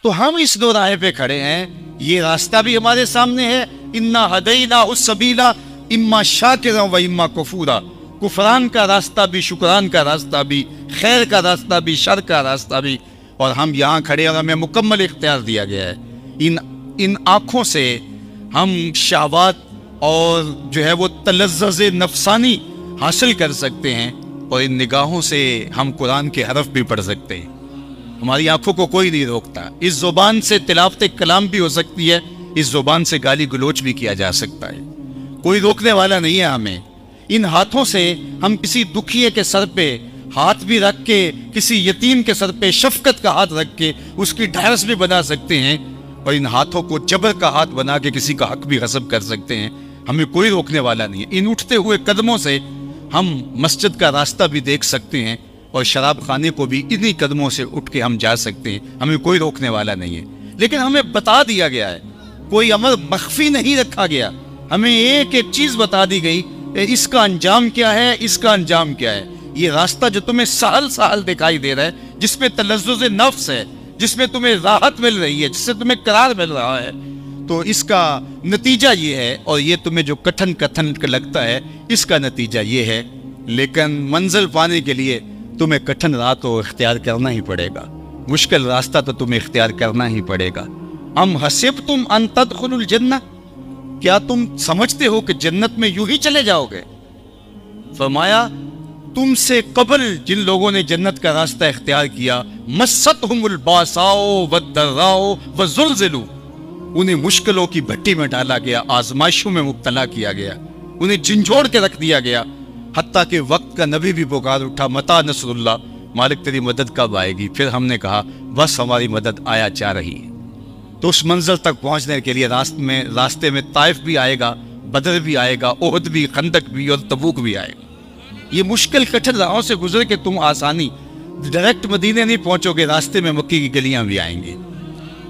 تو ہم اس دو راہ پہ کھڑے ہیں، یہ راستہ بھی ہمارے سامنے ہے، انا ہدینا السبیلا اما شاکرا و اما کفورا، کفران کا راستہ بھی، شکران کا راستہ بھی، خیر کا راستہ بھی، شر کا راستہ بھی، اور ہم یہاں کھڑے اور ہمیں مکمل اختیار دیا گیا ہے۔ ان آنکھوں سے ہم شہوات اور جو ہے وہ تلذذ نفسانی حاصل کر سکتے ہیں، اور ان نگاہوں سے ہم قرآن کے حرف بھی پڑھ سکتے ہیں۔ ہماری آنکھوں کو کوئی نہیں روکتا۔ اس زبان سے تلاوت کلام بھی ہو سکتی ہے، اس زبان سے گالی گلوچ بھی کیا جا سکتا ہے، کوئی روکنے والا نہیں ہے ہمیں۔ ان ہاتھوں سے ہم کسی دکھیے کے سر پہ ہاتھ بھی رکھ کے، کسی یتیم کے سر پہ شفقت کا ہاتھ رکھ کے اس کی ڈھارس بھی بنا سکتے ہیں، اور ان ہاتھوں کو جبر کا ہاتھ بنا کے کسی کا حق بھی غصب کر سکتے ہیں، ہمیں کوئی روکنے والا نہیں ہے۔ ان اٹھتے ہوئے قدموں سے ہم مسجد کا راستہ بھی دیکھ سکتے ہیں، اور شراب خانے کو بھی انہی قدموں سے اٹھ کے ہم جا سکتے ہیں، ہمیں کوئی روکنے والا نہیں ہے۔ لیکن ہمیں بتا دیا گیا ہے، کوئی امر مخفی نہیں رکھا گیا، ہمیں ایک ایک چیز بتا دی گئی، اس کا انجام کیا ہے، اس کا انجام کیا ہے۔ یہ راستہ جو تمہیں سہل سہل دکھائی دے رہا ہے، جس میں تلذذ نفس ہے، جس میں تمہیں راحت مل رہی ہے، جس سے تمہیں قرار مل رہا ہے، تو اس کا نتیجہ یہ ہے، اور یہ تمہیں جو کٹھن لگتا ہے، اس کا نتیجہ یہ ہے۔ لیکن منزل پانے کے لیے تمہیں کٹھن راہ تو اختیار کرنا ہی پڑے گا، مشکل راستہ تو تمہیں اختیار کرنا ہی پڑے گا۔ ام حسبتم ان تدخلوا الجنہ، کیا تم سمجھتے ہو کہ جنت میں یوں ہی چلے جاؤ گے؟ فرمایا تم سے قبل جن لوگوں نے جنت کا راستہ اختیار کیا، مستہم الباساء والضراء وزلزلوا، انہیں مشکلوں کی بھٹی میں ڈالا گیا، آزمائشوں میں مبتلا کیا گیا، انہیں جھنجھوڑ کے رکھ دیا گیا، حتیٰ کہ وقت کا نبی بھی پکار اٹھا، متی نصر اللہ، مالک تیری مدد کب آئے گی؟ پھر ہم نے کہا بس ہماری مدد آیا جا رہی ہے۔ تو اس منزل تک پہنچنے کے لیے راستے میں طائف بھی آئے گا، بدر بھی آئے گا، احد بھی، خندق بھی، اور تبوک بھی آئے گا۔ یہ مشکل کٹھن راہوں سے گزر کے تم آسانی ڈائریکٹ مدینے نہیں پہنچو گے، راستے میں مکی کی گلیاں بھی آئیں گے۔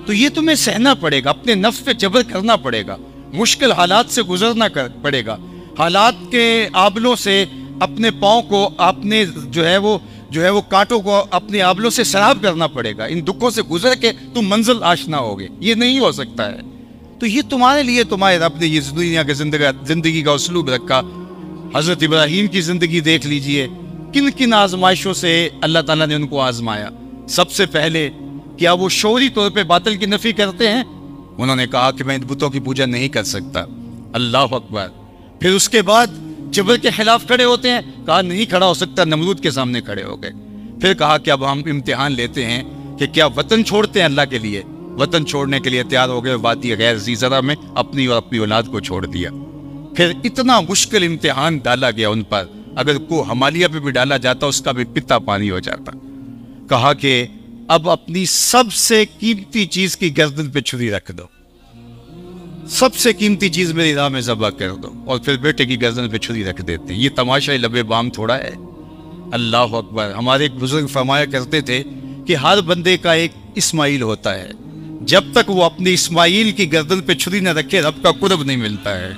تو یہ تمہیں سہنا پڑے گا، اپنے نفس پہ جبر کرنا پڑے گا، مشکل حالات سے گزرنا پڑے گا، حالات کے آبلوں سے اپنے پاؤں کو، اپنے جو ہے وہ کانٹوں کو اپنے آبلوں سے سراب کرنا پڑے گا۔ ان دکھوں سے گزر کے تم منزل آشنا ہوگے، یہ نہیں ہو سکتا ہے۔ تو یہ تمہارے لیے تمہارے رب نے یہ دنیا کے زندگی کا اسلوب رکھا۔ حضرت ابراہیم کی زندگی دیکھ لیجئے، کن کن آزمائشوں سے اللہ تعالیٰ نے ان کو آزمایا۔ سب سے پہلے کیا وہ شعوری طور پہ باطل کی نفی کرتے ہیں؟ انہوں نے کہا کہ میں ان بتوں کی پوجا نہیں کر سکتا، اللہ اکبر۔ پھر اس کے بعد جبر کے خلاف کھڑے ہوتے ہیں، کہا نہیں کھڑا ہو سکتا، نمرود کے سامنے کھڑے ہو گئے۔ پھر کہا کہ اب ہم امتحان لیتے ہیں کہ کیا وطن چھوڑتے ہیں اللہ کے لیے؟ وطن چھوڑنے کے لیے تیار ہو گئے، وادی غیر ذی زرع میں اپنی اور اپنی اولاد کو چھوڑ دیا۔ پھر اتنا مشکل امتحان ڈالا گیا ان پر، اگر کو ہمالیہ پہ بھی ڈالا جاتا اس کا بھی پتا پانی ہو جاتا۔ کہا کہ اب اپنی سب سے قیمتی چیز کی گردن پہ چھری رکھ دو، سب سے قیمتی چیز میری راہ میں ذبح کر دو، اور پھر بیٹے کی گردن پہ چھری رکھ دیتے ہیں۔ یہ تماشا لب بام تھوڑا ہے، اللہ اکبر۔ ہمارے ایک بزرگ فرمایا کرتے تھے کہ ہر بندے کا ایک اسماعیل ہوتا ہے، جب تک وہ اپنی اسماعیل کی گردن پہ چھری نہ رکھے رب کا قرب نہیں ملتا ہے۔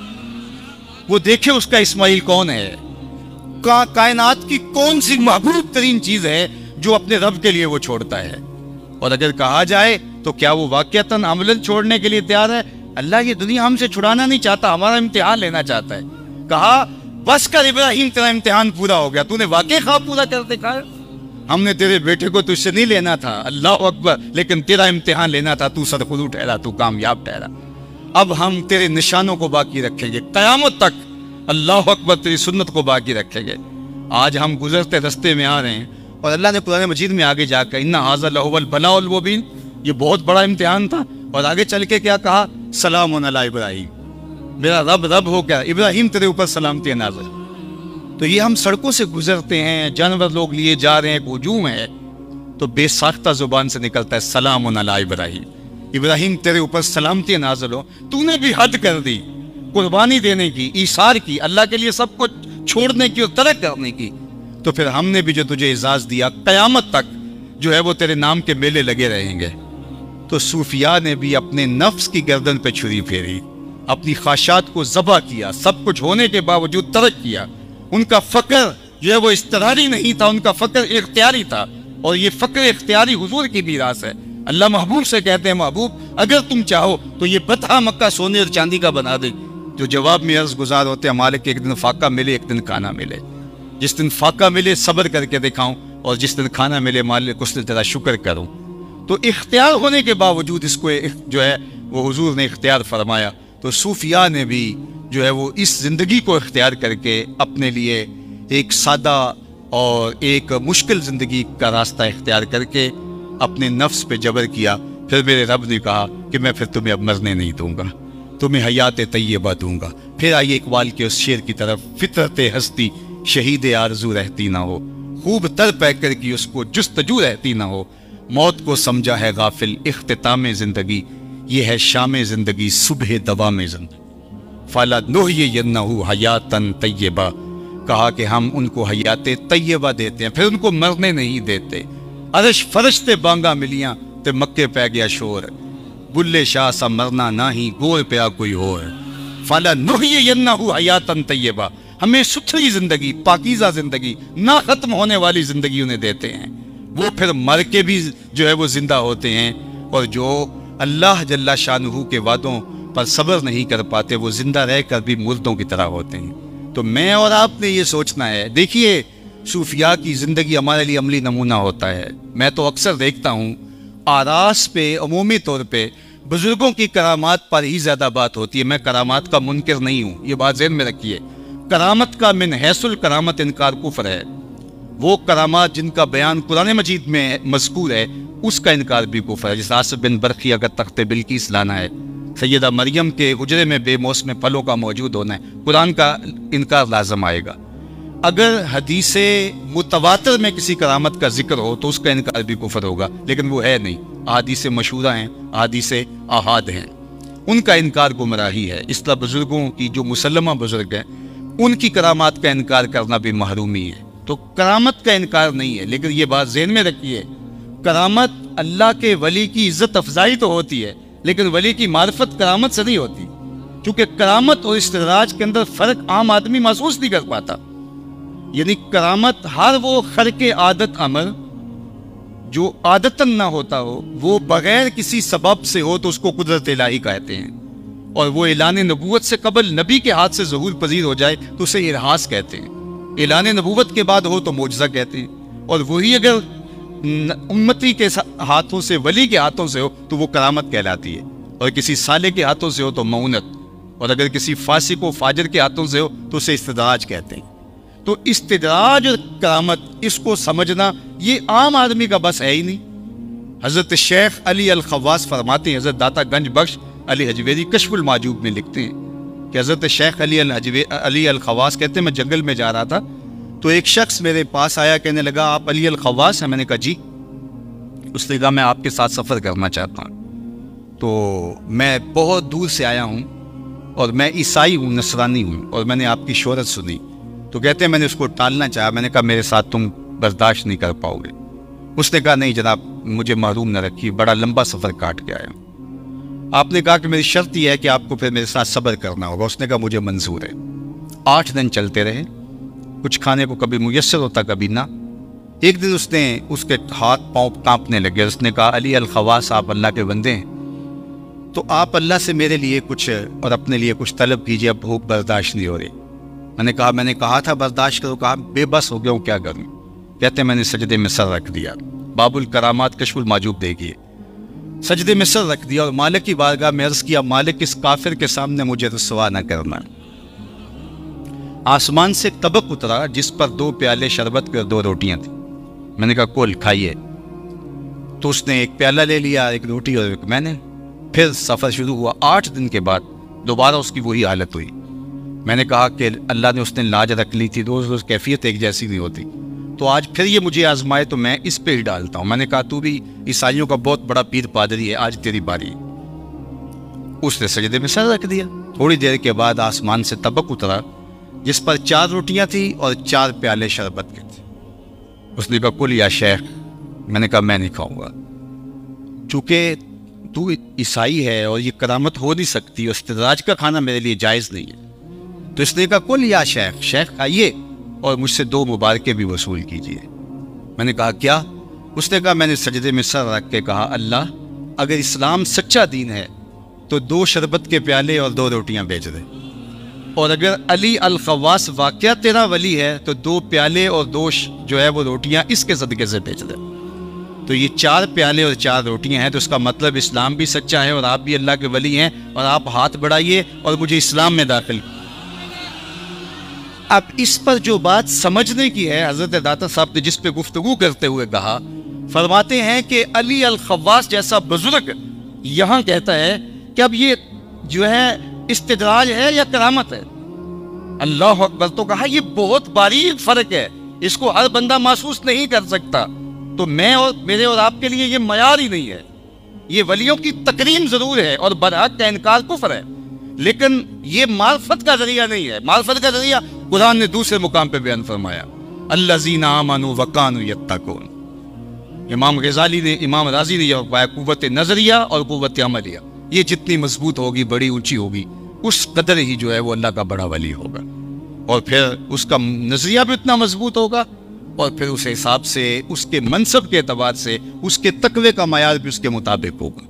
وہ دیکھے اس کا اسماعیل کون ہے، کائنات کی کون سی محبوب ترین چیز ہے جو اپنے رب کے لیے وہ چھوڑتا ہے۔ اور اگر کہا جائے تو کیا وہ واقعتاً عملاً چھوڑنے کے لیے تیار ہے؟ اللہ یہ دنیا ہم سے چھڑانا نہیں چاہتا، ہمارا امتحان لینا چاہتا ہے۔ کہا بس کر ابراہیم، تیرا امتحان پورا ہو گیا، تو نے واقعی خواب پورا کر دکھایا۔ ہم نے تیرے بیٹے کو تجھ سے نہیں لینا تھا، اللہ اکبر، لیکن تیرا امتحان لینا تھا، تو سرخرو ٹھہرا، تو کامیاب ٹھہرا۔ اب ہم تیرے نشانوں کو باقی رکھیں گے قیامت تک، اللہ اکبر، تیری سنت کو باقی رکھیں گے۔ آج ہم گزرتے رستے میں آ رہے ہیں، اور اللہ نے قرآن مجید میں آگے جا کر اِنَّ هَٰذَا لَهُوَ الْبَلَاءُ الْمُبِينُ، یہ بہت بڑا امتحان تھا، اور آگے چل کے کیا کہا؟ سلام علی ابراہیم، میرا رب ہو گیا، ابراہیم تیرے اوپر سلامتی نازل۔ تو یہ ہم سڑکوں سے گزرتے ہیں، جانور لوگ لیے جا رہے ہیں، ایک ہجوم ہے، تو بے ساختہ زبان سے نکلتا ہے سلام علی ابراہیم، ابراہیم تیرے اوپر سلامتی نازل ہو۔ تو نے بھی حد کر دی، قربانی دینے کی، ایثار کی، اللہ کے لیے سب کچھ چھوڑنے کی اور ترک کرنے کی، تو پھر ہم نے بھی جو تجھے اعزاز دیا، قیامت تک جو ہے وہ تیرے نام کے میلے لگے رہیں گے۔ تو صوفیاء نے بھی اپنے نفس کی گردن پہ چھری پھیری، اپنی خواہشات کو ذبح کیا، سب کچھ ہونے کے باوجود ترک کیا۔ ان کا فقر جو ہے وہ اضطراری نہیں تھا، ان کا فقر اختیاری تھا، اور یہ فقر اختیاری حضور کی میراث ہے۔ اللہ محبوب سے کہتے ہیں محبوب اگر تم چاہو تو یہ بطحہ مکہ سونے اور چاندی کا بنا دے. جو جواب میں عرض گزار ہوتے ہیں مالک ایک دن فاقہ ملے ایک دن کھانا ملے. جس دن فاقہ ملے صبر کر کے دکھاؤں اور جس دن کھانا ملے مالک اس دن تیرا شکر کروں. تو اختیار ہونے کے باوجود اس کو جو ہے وہ حضور نے اختیار فرمایا. تو صوفیاء نے بھی جو ہے وہ اس زندگی کو اختیار کر کے اپنے لیے ایک سادہ اور ایک مشکل زندگی کا راستہ اختیار کر کے اپنے نفس پہ جبر کیا. پھر میرے رب نے کہا کہ میں پھر تمہیں اب مرنے نہیں دوں گا, تمہیں حیات طیبہ دوں گا. پھر آئیے اقبال کے اس شعر کی طرف. فطرت ہستی شہید آرزو رہتی نہ ہو, خوب تر پہ کر کی اس کو جستجو رہتی نہ ہو. موت کو سمجھا ہے غافل اختتام زندگی, یہ ہے شام زندگی صبح دوام زندگی. فلا نحیینہ حیاتا طیبہ, کہا کہ ہم ان کو حیات طیبہ دیتے ہیں پھر ان کو مرنے نہیں دیتے. عرش فرشتے بانگا ملیاں تے مکے پہ گیا شور, بلے شاہ سا مرنا نہ ہی گور پیا کوئی ہو. فلا نحیینہ حیاتا طیبہ, ہمیں ستھری زندگی پاکیزہ زندگی نہ ختم ہونے والی زندگی انہیں دیتے ہیں. وہ پھر مر کے بھی جو ہے وہ زندہ ہوتے ہیں, اور جو اللہ جل شانہ کے وعدوں پر صبر نہیں کر پاتے وہ زندہ رہ کر بھی مردوں کی طرح ہوتے ہیں. تو میں اور آپ نے یہ سوچنا ہے. دیکھیے صوفیاء کی زندگی ہمارے لیے عملی نمونہ ہوتا ہے. میں تو اکثر دیکھتا ہوں آراس پہ عمومی طور پہ بزرگوں کی کرامات پر ہی زیادہ بات ہوتی ہے. میں کرامات کا منکر نہیں ہوں, یہ بات ذہن میں رکھیے. کرامت کا من حیث الکرامت انکار کفر ہے. وہ کرامات جن کا بیان قرآن مجید میں مذکور ہے اس کا انکار بھی کفر ہے. جیسے آصف بن برقی اگر تخت بلقیس لانا ہے, سیدہ مریم کے حجرے میں بے موسم پھلوں کا موجود ہونا ہے, قرآن کا انکار لازم آئے گا. اگر حدیث متواتر میں کسی کرامت کا ذکر ہو تو اس کا انکار بھی کفر ہوگا, لیکن وہ ہے نہیں. احادیث مشہورہ ہیں, احادیث احاد ہیں, ان کا انکار گمراہی ہے. اس طرح بزرگوں کی جو مسلمہ بزرگ ہیں ان کی کرامات کا انکار کرنا بھی محرومی ہے. تو کرامت کا انکار نہیں ہے, لیکن یہ بات ذہن میں رکھیے کرامت اللہ کے ولی کی عزت افزائی تو ہوتی ہے, لیکن ولی کی معرفت کرامت سے نہیں ہوتی. کیونکہ کرامت اور استدراج کے اندر فرق عام آدمی محسوس نہیں کر پاتا. یعنی کرامت ہر وہ خرق عادت امر جو عادتاً نہ ہوتا ہو, وہ بغیر کسی سبب سے ہو تو اس کو قدرت الہی کہتے ہیں. اور وہ اعلان نبوت سے قبل نبی کے ہاتھ سے ظہور پذیر ہو جائے تو اسے ارہاس کہتے ہیں. اعلان نبوت کے بعد ہو تو معجزہ کہتے ہیں. اور وہی اگر امتی کے ہاتھوں سے, ولی کے ہاتھوں سے ہو تو وہ کرامت کہلاتی ہے. اور کسی صالح کے ہاتھوں سے ہو تو معونت, اور اگر کسی فاسق و فاجر کے ہاتھوں سے ہو تو اسے استدراج کہتے ہیں. تو استدراج اور کرامت اس کو سمجھنا یہ عام آدمی کا بس ہے ہی نہیں. حضرت شیخ علی الخواص فرماتے ہیں, حضرت داتا گنج بخش علی حجویری کشف المعجوب میں لکھتے ہیں کہ حضرت شیخ علی الخواص کہتے ہیں میں جنگل میں جا رہا تھا تو ایک شخص میرے پاس آیا, کہنے لگا آپ علی الخواص ہیں؟ میں نے کہا جی. اس نے کہا میں آپ کے ساتھ سفر کرنا چاہتا ہوں, تو میں بہت دور سے آیا ہوں اور میں عیسائی ہوں, نصرانی ہوں, اور میں نے آپ کی شہرت سنی. تو کہتے ہیں میں نے اس کو ٹالنا چاہا, میں نے کہا میرے ساتھ تم برداشت نہیں کر پاؤ گے. اس نے کہا نہیں جناب مجھے محروم نہ رکھیے, بڑا لمبا سفر کاٹ کے آیا ہوں. آپ نے کہا کہ میری شرط یہ ہے کہ آپ کو پھر میرے ساتھ صبر کرنا ہوگا. اس نے کہا مجھے منظور ہے. 8 دن چلتے رہے, کچھ کھانے کو کبھی میسر ہوتا کبھی نہ. ایک دن اس کے ہاتھ پاؤں کانپنے لگے. اس نے کہا علی الخواص آپ اللہ کے بندے ہیں, تو آپ اللہ سے میرے لیے کچھ اور اپنے لیے کچھ طلب کیجیے, اب بھوک برداشت نہیں ہو رہی. میں نے کہا تھا برداشت کرو, کہا بے بس ہو گیا ہوں کیا کروں. کہتے ہیں میں نے سجدے میں سر رکھ دیا. باب الکرامات کشف المعجوب دیکھیے, سجدے میں سر رکھ دیا اور مالک کی بارگاہ میں عرض کیا مالک اس کافر کے سامنے مجھے رسوا نہ کرنا. آسمان سے ایک طبق اترا جس پر 2 پیالے شربت کے اور 2 روٹیاں تھیں. میں نے کہا کول کھائیے. تو اس نے ایک پیالہ لے لیا, ایک روٹی اور ایک میں نے. پھر سفر شروع ہوا. 8 دن کے بعد دوبارہ اس کی وہی حالت ہوئی. میں نے کہا کہ اللہ نے اس نے لاج رکھ لی تھی, روز کیفیت ایک جیسی نہیں ہوتی, تو آج پھر یہ مجھے آزمائے تو میں اس پہ ہی ڈالتا ہوں. میں نے کہا تو بھی عیسائیوں کا بہت بڑا پیر پادری ہے, آج تیری باری. اس نے سجدے میں سر رکھ دیا. تھوڑی دیر کے بعد آسمان سے طبق اترا جس پر 4 روٹیاں تھیں اور 4 پیالے شربت کے تھے. اس نے کہا کل یا شیخ. میں نے کہا میں نہیں کھاؤں گا, چونکہ تو عیسائی ہے اور یہ کرامت ہو نہیں سکتی, استدراج کا کھانا میرے لیے جائز نہیں ہے. تو اس نے کہا کل یا شیخ, شیخ کھائیے اور مجھ سے 2 مبارکیں بھی وصول کیجیے. میں نے کہا کیا؟ اس نے کہا، میں نے سجدے میں سر رکھ کے کہا، اللہ اگر اسلام سچا دین ہے تو 2 شربت کے پیالے اور 2 روٹیاں بیچ دے، اور اگر علی الخواص واقعہ تیرا ولی ہے تو 2 پیالے اور 2 جو ہے وہ روٹیاں اس کے صدقے سے بیچ دے۔ تو یہ 4 پیالے اور 4 روٹیاں ہیں، تو اس کا مطلب اسلام بھی سچا ہے اور آپ بھی اللہ کے ولی ہیں، اور آپ ہاتھ بڑھائیے اور مجھے اسلام میں داخل۔ اب اس پر جو بات سمجھنے کی ہے، حضرت داتا صاحب نے جس پہ گفتگو کرتے ہوئے کہا، فرماتے ہیں کہ علی الخواص جیسا بزرگ یہاں کہتا ہے کہ اب یہ جو ہے استدراج ہے یا کرامت ہے؟ اللہ اکبر! تو کہا یہ بہت باریک فرق ہے، اس کو ہر بندہ محسوس نہیں کر سکتا، تو میں اور میرے اور آپ کے لیے یہ معیار ہی نہیں ہے۔ یہ ولیوں کی تکریم ضرور ہے اور برحق کا انکار کفر ہے، لیکن یہ معرفت کا ذریعہ نہیں ہے۔ معرفت کا ذریعہ قرآن نے دوسرے مقام پہ بیان فرمایا، الذین آمنوا وکانوا یتقون۔ امام غزالی نے، امام رازی نے یہ فرمایا، قوت نظریہ اور قوت عملیہ یہ جتنی مضبوط ہوگی، بڑی اونچی ہوگی، اس قدر ہی جو ہے وہ اللہ کا بڑا ولی ہوگا، اور پھر اس کا نظریہ بھی اتنا مضبوط ہوگا، اور پھر اس حساب سے اس کے منصب کے اعتبار سے اس کے تقوی کا معیار بھی اس کے مطابق ہوگا۔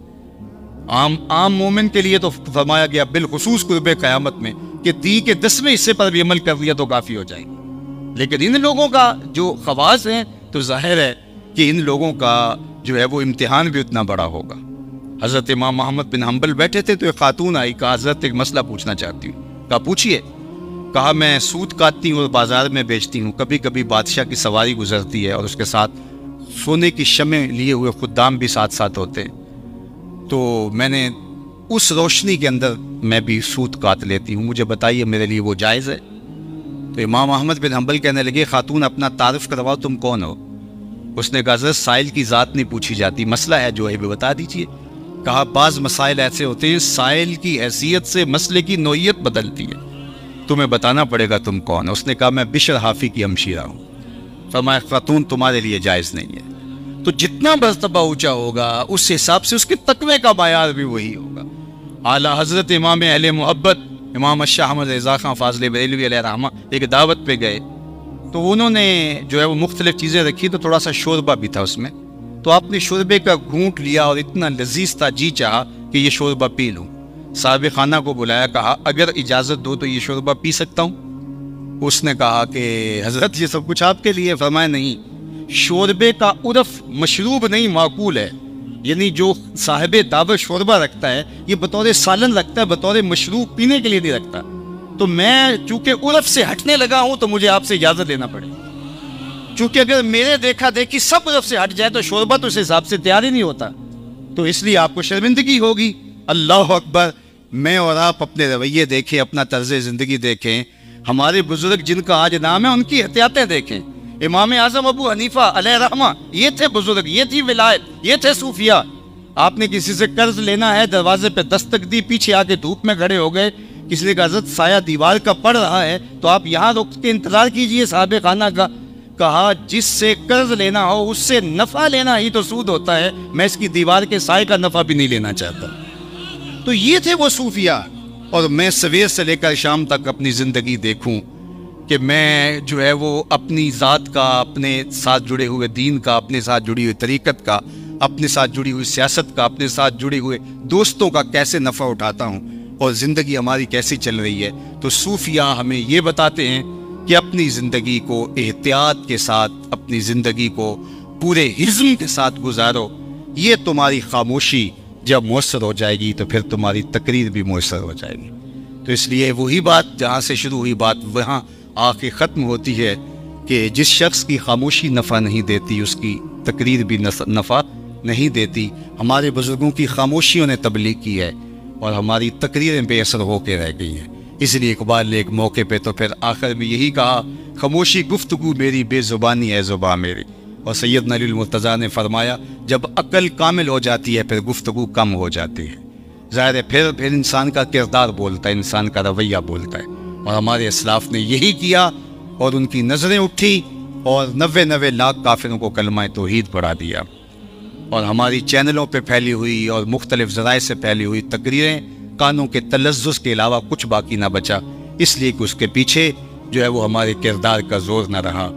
عام مومن کے لیے تو فرمایا گیا بالخصوص قرب قیامت میں کہ دین کے 10ویں حصے پر بھی عمل کر لیا تو کافی ہو جائے گا، لیکن ان لوگوں کا جو خواص ہیں تو ظاہر ہے کہ ان لوگوں کا جو ہے وہ امتحان بھی اتنا بڑا ہوگا۔ حضرت امام محمد بن حنبل بیٹھے تھے تو ایک خاتون آئی، کہا حضرت ایک مسئلہ پوچھنا چاہتی ہوں۔ کہا پوچھئے۔ کہا میں سوت کاٹتی ہوں اور بازار میں بیچتی ہوں، کبھی کبھی بادشاہ کی سواری گزرتی ہے اور اس کے ساتھ سونے کی شمع لیے ہوئے خدام بھی ساتھ ساتھ ہوتے ہیں، تو میں نے اس روشنی کے اندر میں بھی سوت کاٹ لیتی ہوں، مجھے بتائیے میرے لیے وہ جائز ہے؟ تو امام احمد بن حنبل کہنے لگے، خاتون اپنا تعارف کرواؤ، تم کون ہو؟ اس نے کہا حضرت سائل کی ذات نہیں پوچھی جاتی، مسئلہ ہے جو ہے بھی بتا دیجئے۔ کہا بعض مسائل ایسے ہوتے ہیں سائل کی حیثیت سے مسئلے کی نوعیت بدلتی ہے، تمہیں بتانا پڑے گا تم کون ہے۔ اس نے کہا میں بشر حافی کی ہمشیرہ ہوں۔ فرمایا خاتون تمہارے لیے جائز نہیں ہے۔ تو جتنا مرتبہ اونچا ہوگا اس حساب سے اس کے تقوی کا معیار بھی وہی ہوگا۔ اعلیٰ حضرت امام اہل محبت امام شاہ احمد رضا خان فاضل بریلوی علیہ رحمہ ایک دعوت پہ گئے، تو انہوں نے جو ہے وہ مختلف چیزیں رکھی، تو تھوڑا سا شوربہ بھی تھا اس میں، تو آپ نے شوربے کا گھونٹ لیا اور اتنا لذیذ تھا، جی چاہا کہ یہ شوربہ پی لوں۔ صاحب خانہ کو بلایا، کہا اگر اجازت دو تو یہ شوربہ پی سکتا ہوں؟ اس نے کہا کہ حضرت یہ سب کچھ آپ کے لیے۔ فرمایا نہیں، شوربے کا عرف مشروب نہیں معقول ہے، یعنی جو صاحب دعوت شوربہ رکھتا ہے یہ بطور سالن رکھتا ہے، بطور مشروب پینے کے لیے نہیں رکھتا، تو میں چونکہ عرف سے ہٹنے لگا ہوں تو مجھے آپ سے اجازت لینا پڑے، چونکہ اگر میرے دیکھا دیکھی سب عرف سے ہٹ جائے تو شوربہ تو اس حساب سے تیار ہی نہیں ہوتا، تو اس لیے آپ کو شرمندگی ہوگی۔ اللہ اکبر! میں اور آپ اپنے رویے دیکھیں، اپنا طرز زندگی دیکھیں، ہمارے بزرگ جن کا آج نام ہے ان کی احتیاطیں دیکھیں۔ امام اعظم ابو حنیفہ علیہ رحمہ یہ تھے بزرگ، یہ تھی ولایت، یہ تھے صوفیاء۔ آپ نے کسی سے قرض لینا ہے، دروازے پہ دستک دی، پیچھے آ کے دھوپ میں کھڑے ہو گئے، کسی نے کہا حضرت سایہ دیوار کا پڑ رہا ہے تو آپ یہاں رک کے انتظار کیجئے صاحب خانہ کا۔ کہا جس سے قرض لینا ہو اس سے نفع لینا ہی تو سود ہوتا ہے، میں اس کی دیوار کے سائے کا نفع بھی نہیں لینا چاہتا۔ تو یہ تھے وہ صوفیاء، اور میں سویر سے لے کر شام تک اپنی زندگی دیکھوں کہ میں جو ہے وہ اپنی ذات کا، اپنے ساتھ جڑے ہوئے دین کا، اپنے ساتھ جڑی ہوئی طریقت کا، اپنے ساتھ جڑی ہوئی سیاست کا، اپنے ساتھ جڑے ہوئے دوستوں کا کیسے نفع اٹھاتا ہوں اور زندگی ہماری کیسی چل رہی ہے۔ تو صوفیاء ہمیں یہ بتاتے ہیں کہ اپنی زندگی کو احتیاط کے ساتھ، اپنی زندگی کو پورے حزم کے ساتھ گزارو، یہ تمہاری خاموشی جب مؤثر ہو جائے گی تو پھر تمہاری تقریر بھی مؤثر ہو جائے گی۔ تو اس لیے وہی بات جہاں سے شروع ہوئی بات وہاں آ کے ختم ہوتی ہے کہ جس شخص کی خاموشی نفع نہیں دیتی اس کی تقریر بھی نفع نہیں دیتی۔ ہمارے بزرگوں کی خاموشیوں نے تبلیغ کی ہے اور ہماری تقریریں بے اثر ہو کے رہ گئی ہیں۔ اس لیے اقبال نے ایک موقع پہ تو پھر آخر میں یہی کہا، خاموشی گفتگو میری، بے زبانی ہے زباں میری۔ اور سیدنا علی المرتضیٰ نے فرمایا جب عقل کامل ہو جاتی ہے پھر گفتگو کم ہو جاتی ہے۔ ظاہر ہے پھر انسان کا کردار بولتا ہے، انسان کا رویہ بولتا ہے، اور ہمارے اسلاف نے یہی کیا، اور ان کی نظریں اٹھی اور 99 لاکھ کافروں کو کلمہ توحید پڑھا دیا۔ اور ہماری چینلوں پہ پھیلی ہوئی اور مختلف ذرائع سے پھیلی ہوئی تقریریں کانوں کے تلذذ کے علاوہ کچھ باقی نہ بچا، اس لیے کہ اس کے پیچھے جو ہے وہ ہمارے کردار کا زور نہ رہا۔